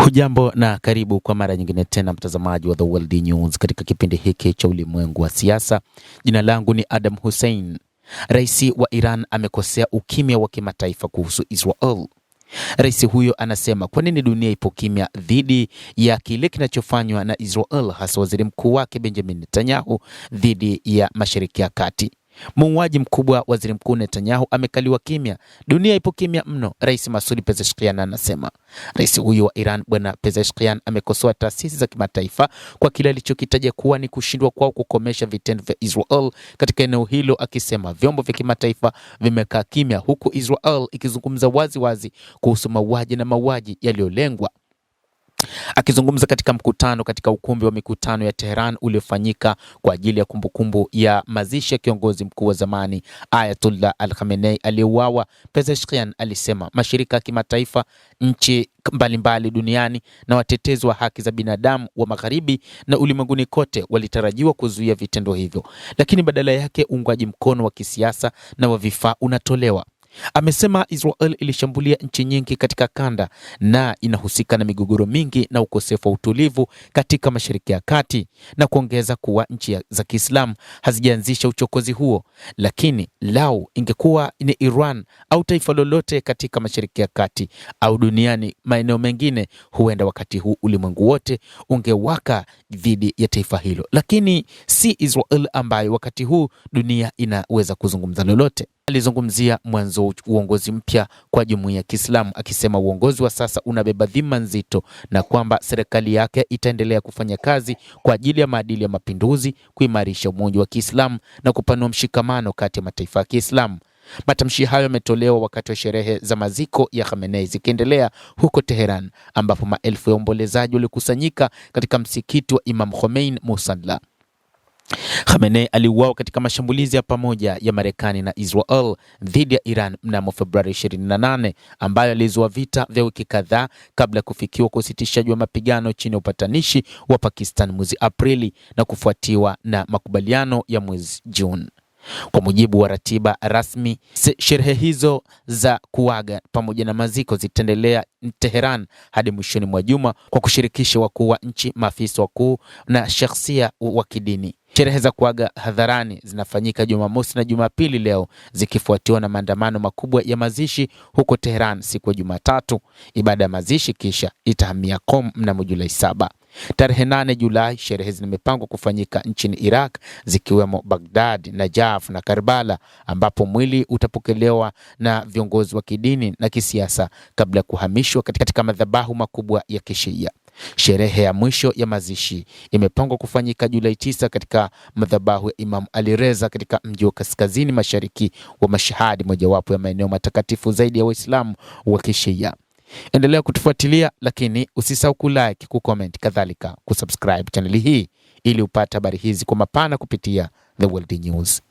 Hujambo na karibu kwa mara nyingine tena mtazamaji wa The World News katika kipindi hiki cha ulimwengu wa siasa. Jina langu ni Adam Hussein. Rais wa Iran amekosea ukimya wa kimataifa kuhusu Israel. Rais huyo anasema kwa nini dunia ipo kimya dhidi ya kile kinachofanywa na Israel, hasa waziri mkuu wake Benjamin Netanyahu dhidi ya Mashariki ya Kati. Muuaji mkubwa waziri mkuu Netanyahu amekaliwa kimya. Dunia ipo kimya mno, Rais Masoud Pezeshkian anasema. Rais huyo wa Iran Bwana Pezeshkian amekosoa taasisi za kimataifa kwa kile alichokitaja kuwa ni kushindwa kwao kukomesha vitendo vya Israel katika eneo hilo, akisema vyombo vya kimataifa vimekaa kimya huku Israel ikizungumza wazi wazi kuhusu mauaji yaliyolengwa. Akizungumza katika mkutano katika ukumbi wa mikutano ya Tehran uliofanyika kwa ajili ya kumbukumbu ya mazishi ya kiongozi mkuu wa zamani Ayatollah Al-Khamenei aliyeuawa, Pezeshkian alisema mashirika ya kimataifa, nchi mbalimbali duniani na watetezi wa haki za binadamu wa magharibi na ulimwenguni kote walitarajiwa kuzuia vitendo hivyo, lakini badala yake uungwaji mkono wa kisiasa na wa vifaa unatolewa. Amesema Israel ilishambulia nchi nyingi katika kanda na inahusika na migogoro mingi na ukosefu wa utulivu katika Mashariki ya Kati, na kuongeza kuwa nchi za Kiislamu hazijaanzisha uchokozi huo, lakini lau ingekuwa ni Iran au taifa lolote katika Mashariki ya Kati au duniani maeneo mengine, huenda wakati huu ulimwengu wote ungewaka dhidi ya taifa hilo, lakini si Israel ambayo wakati huu dunia inaweza kuzungumza lolote. Alizungumzia mwanzo uongozi mpya kwa jumuiya ya Kiislamu, akisema uongozi wa sasa unabeba dhima nzito na kwamba serikali yake itaendelea kufanya kazi kwa ajili ya maadili ya mapinduzi, kuimarisha umoja wa Kiislamu na kupanua mshikamano kati ya mataifa ya Kiislamu. Matamshi hayo yametolewa wakati wa sherehe za maziko ya Khamenei zikiendelea huko Tehran, ambapo maelfu ya ombolezaji walikusanyika katika msikiti wa Imam Khomeini Musalla. Khamenei aliuawa katika mashambulizi ya pamoja ya Marekani na Israel dhidi ya Iran mnamo Februari 28, ambayo alizua vita vya wiki kadhaa kabla ya kufikiwa kwa usitishaji wa mapigano chini ya upatanishi wa Pakistan mwezi Aprili na kufuatiwa na makubaliano ya mwezi Juni. Kwa mujibu wa ratiba rasmi, sherehe hizo za kuaga pamoja na maziko zitaendelea Tehran hadi mwishoni mwa juma kwa kushirikisha wakuu wa nchi, maafisa wakuu na shakhsia wa kidini. Sherehe za kuaga hadharani zinafanyika Jumamosi na Jumapili leo, zikifuatiwa na maandamano makubwa ya mazishi huko Tehran siku ya Jumatatu. Ibada ya mazishi kisha itahamia Qom mnamo Julai 7. Tarehe 8 Julai sherehe zimepangwa kufanyika nchini Iraq, zikiwemo Baghdad, Najaf na Karbala, ambapo mwili utapokelewa na viongozi wa kidini na kisiasa kabla ya kuhamishwa katika madhabahu makubwa ya Kishia. Sherehe ya mwisho ya mazishi imepangwa kufanyika Julai 9 katika madhabahu ya Imam Ali Reza katika mji wa kaskazini mashariki wa Mashhad, mojawapo ya maeneo matakatifu zaidi ya Waislamu wa Kishia. Endelea kutufuatilia, lakini usisahau kulike, kucomment, kadhalika kusubscribe channel hii ili upate habari hizi kwa mapana kupitia The World News.